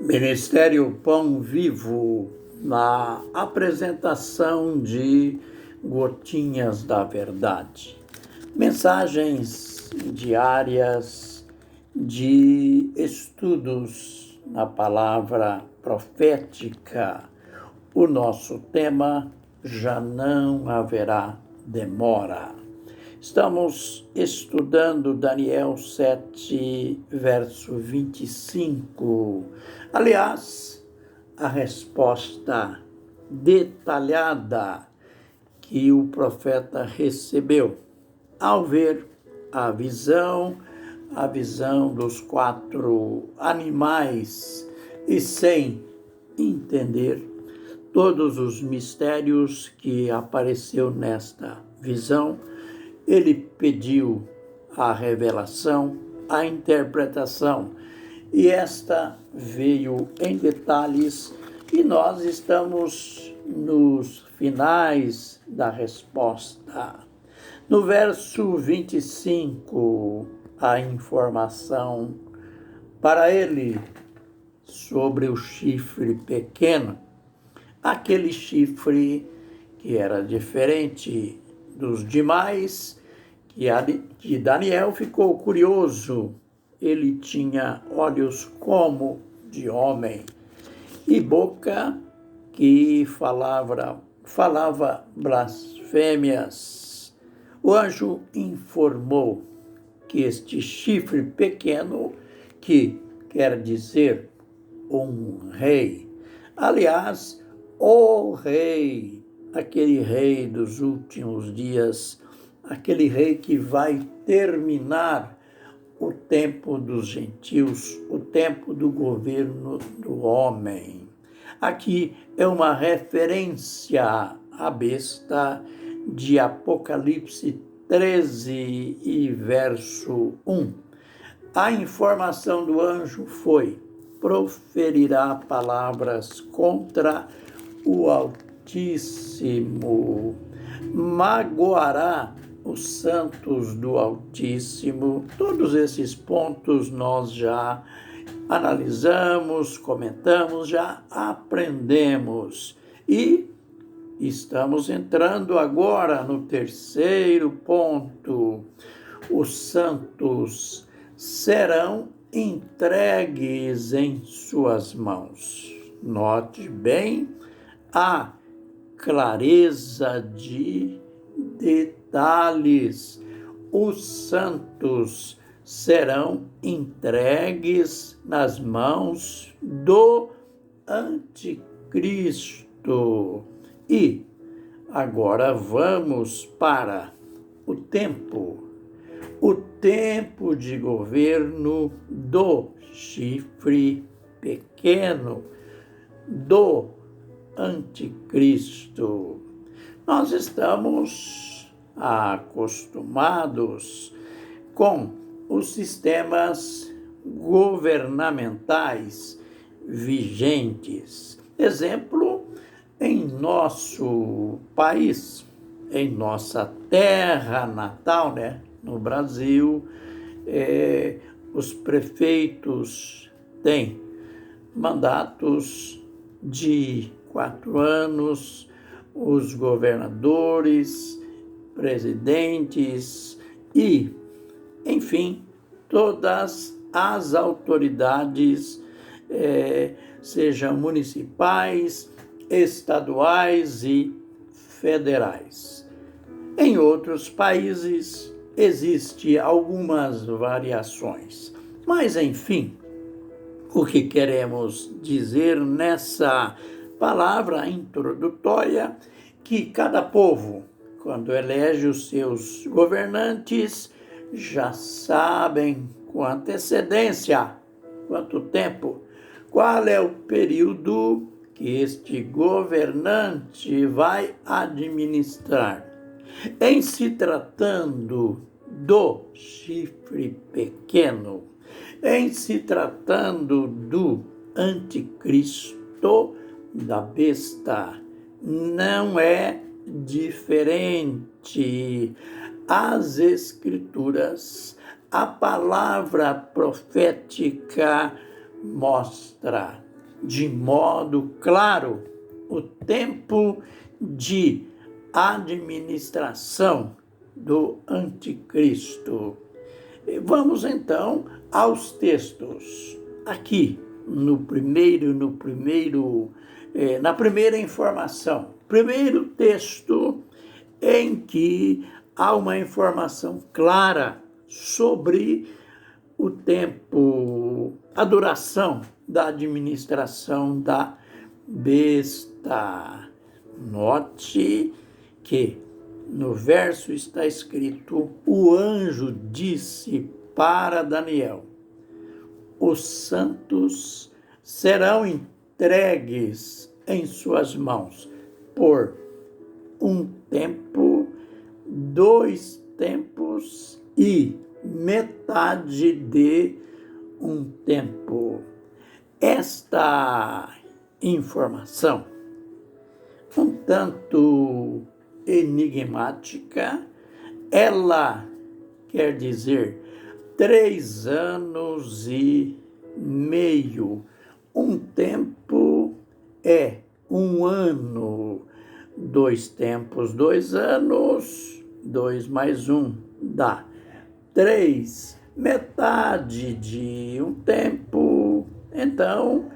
Ministério Pão Vivo, na apresentação de Gotinhas da Verdade. Mensagens diárias de estudos na palavra profética. O nosso tema: já não haverá demora. Estamos estudando Daniel 7, verso 25. Aliás, a resposta detalhada que o profeta recebeu ao ver a visão dos 4 animais e sem entender todos os mistérios que apareceu nesta visão. Ele pediu a revelação, a interpretação, e esta veio em detalhes, e nós estamos nos finais da resposta. No verso 25, a informação para ele sobre o chifre pequeno, aquele chifre que era diferente dos demais, que Daniel ficou curioso. Ele tinha olhos como de homem e boca que falava blasfêmias. O anjo informou que este chifre pequeno, que quer dizer um rei, aliás, o rei, aquele rei dos últimos dias, aquele rei que vai terminar o tempo dos gentios, o tempo do governo do homem. Aqui é uma referência à besta de Apocalipse 13 e verso 1. A informação do anjo foi: proferirá palavras contra o Altíssimo, magoará os santos do Altíssimo. Todos esses pontos nós já analisamos, comentamos, já aprendemos. E estamos entrando agora no terceiro ponto. Os santos serão entregues em suas mãos. Note bem a clareza de detalhes. Os santos serão entregues nas mãos do anticristo. E agora vamos para o tempo de governo do chifre pequeno, do anticristo. Nós estamos acostumados com os sistemas governamentais vigentes. Exemplo, em nosso país, em nossa terra natal, no Brasil, os prefeitos têm mandatos de 4 anos, os governadores, presidentes e, enfim, todas as autoridades, sejam municipais, estaduais e federais. Em outros países existem algumas variações, mas, enfim, o que queremos dizer nessa palavra introdutória, que cada povo, quando elege os seus governantes, já sabem com antecedência quanto tempo, qual é o período que este governante vai administrar. Em se tratando do chifre pequeno, em se tratando do anticristo, da besta, não é diferente. As Escrituras, a palavra profética mostra de modo claro o tempo de administração do anticristo. Vamos então aos textos. Aqui na primeira informação, primeiro texto em que há uma informação clara sobre o tempo, a duração da administração da besta. Note que no verso está escrito: o anjo disse para Daniel: os santos serão entregues em suas mãos por um tempo, 2 tempos e metade de um tempo. Esta informação, um tanto enigmática, ela quer dizer 3 anos e meio. Um tempo é 1 ano, 2 tempos, 2 anos, 2 mais 1 dá 3, metade de um tempo, então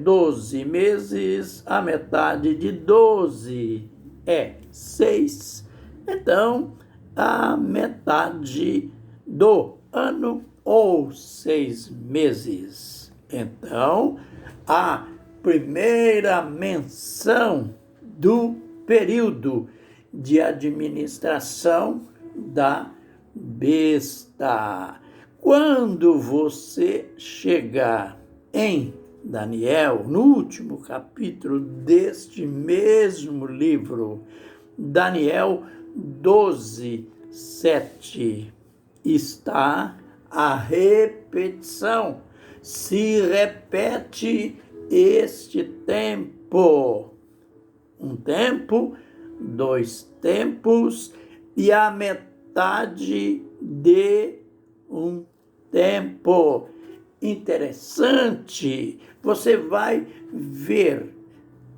12 meses, a metade de 12 é 6, então a metade do ano ou 6 meses. Então, a primeira menção do período de administração da besta. Quando você chegar em Daniel, no último capítulo deste mesmo livro, Daniel 12, 7, está a repetição. Se repete este tempo. Um tempo, 2 tempos e a metade de um tempo. Interessante. Você vai ver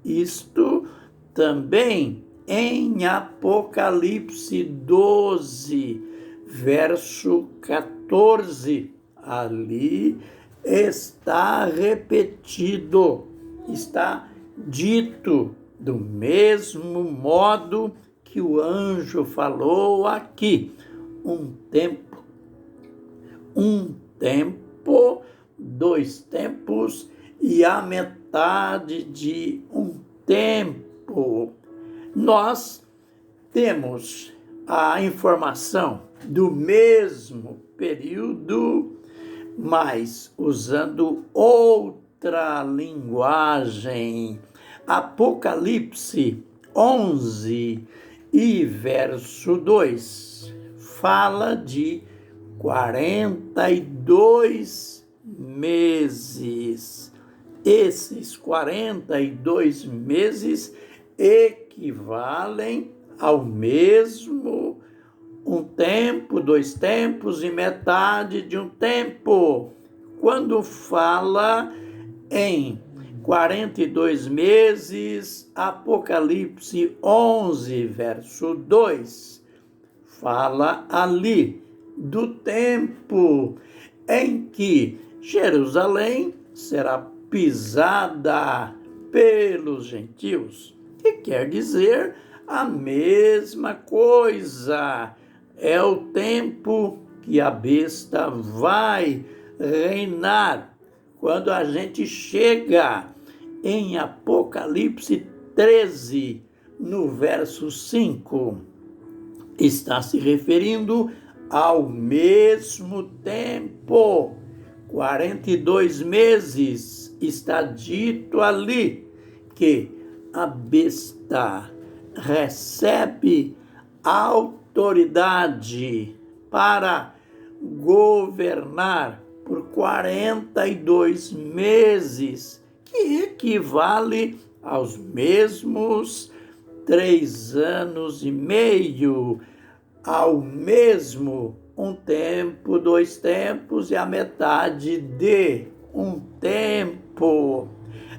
isto também em Apocalipse 12, verso 14. Ali está repetido, está dito do mesmo modo que o anjo falou aqui. Um tempo, 2 tempos e a metade de um tempo. Nós temos a informação do mesmo período, mas usando outra linguagem. Apocalipse 11 e verso 2 fala de 42 meses. Esses 42 meses equivalem ao mesmo um tempo, 2 tempos e metade de um tempo. Quando fala em 42 meses, Apocalipse 11, verso 2, fala ali do tempo em que Jerusalém será pisada pelos gentios, que quer dizer a mesma coisa. É o tempo que a besta vai reinar. Quando a gente chega em Apocalipse 13, no verso 5, está se referindo ao mesmo tempo. 42 meses, está dito ali que a besta recebe autoridade para governar por 42 meses, que equivale aos mesmos 3 anos e meio, ao mesmo 1 tempo, 2 tempos e a metade de um tempo.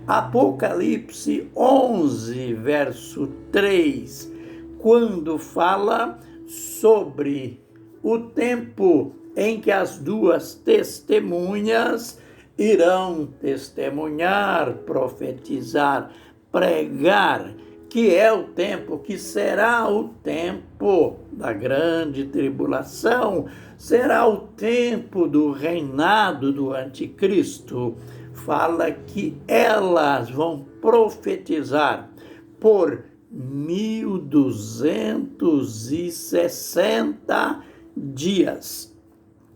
Apocalipse 11, verso 3, quando fala sobre o tempo em que as duas testemunhas irão testemunhar, profetizar, pregar, que é o tempo, que será o tempo da grande tribulação, será o tempo do reinado do anticristo. Fala que elas vão profetizar por 1260 dias,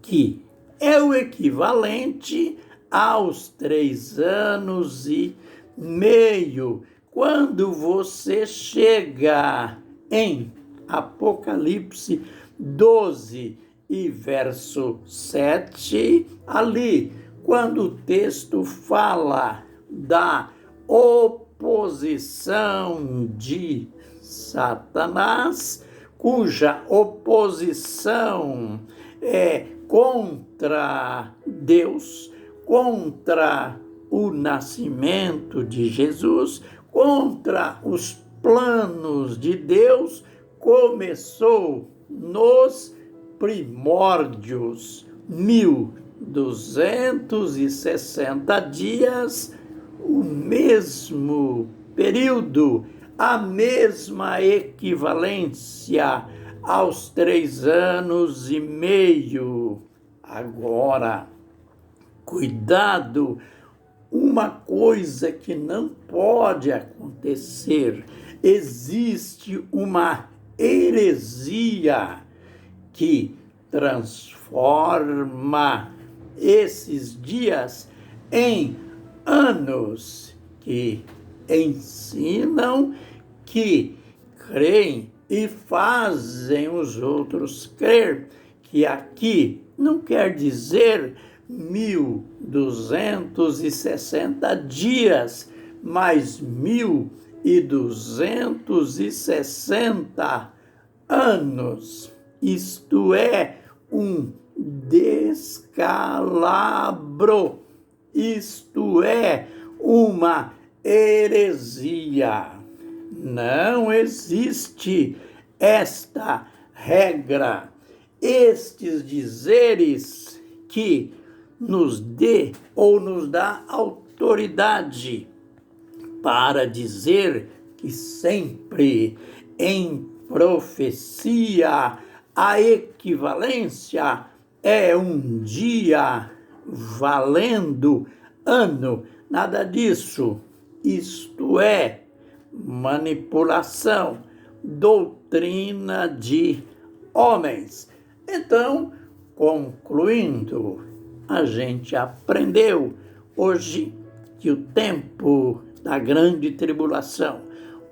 que é o equivalente aos 3 anos e meio. Quando você chega em Apocalipse 12 e verso 7, ali, quando o texto fala da oposição de Satanás, cuja oposição é contra Deus, contra o nascimento de Jesus, contra os planos de Deus, começou nos primórdios, 1260 dias, o mesmo período, a mesma equivalência aos 3 anos e meio. Agora, cuidado, uma coisa que não pode acontecer. Existe uma heresia que transforma esses dias em anos, que ensinam, que creem e fazem os outros crer que aqui não quer dizer 1260 dias, mas 1260 anos. Isto é um descalabro, isto é uma heresia. Não existe esta regra, estes dizeres que nos dê ou nos dá autoridade para dizer que sempre em profecia a equivalência é um dia valendo ano. Nada disso. Isto é manipulação, doutrina de homens. Então, concluindo, a gente aprendeu hoje que o tempo da grande tribulação,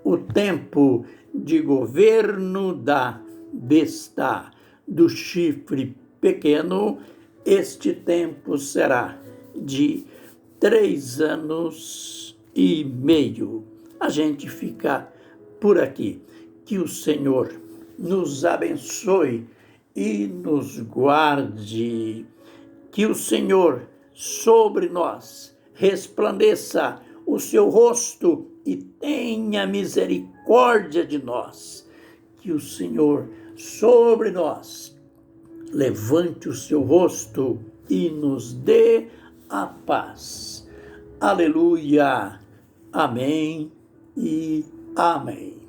o tempo de governo da besta, do chifre pequeno, este tempo será de 3 anos e meio. A gente fica por aqui. Que o Senhor nos abençoe e nos guarde. Que o Senhor sobre nós resplandeça o seu rosto e tenha misericórdia de nós. Que o Senhor sobre nós levante o seu rosto e nos dê a paz. Aleluia. Amém e amém.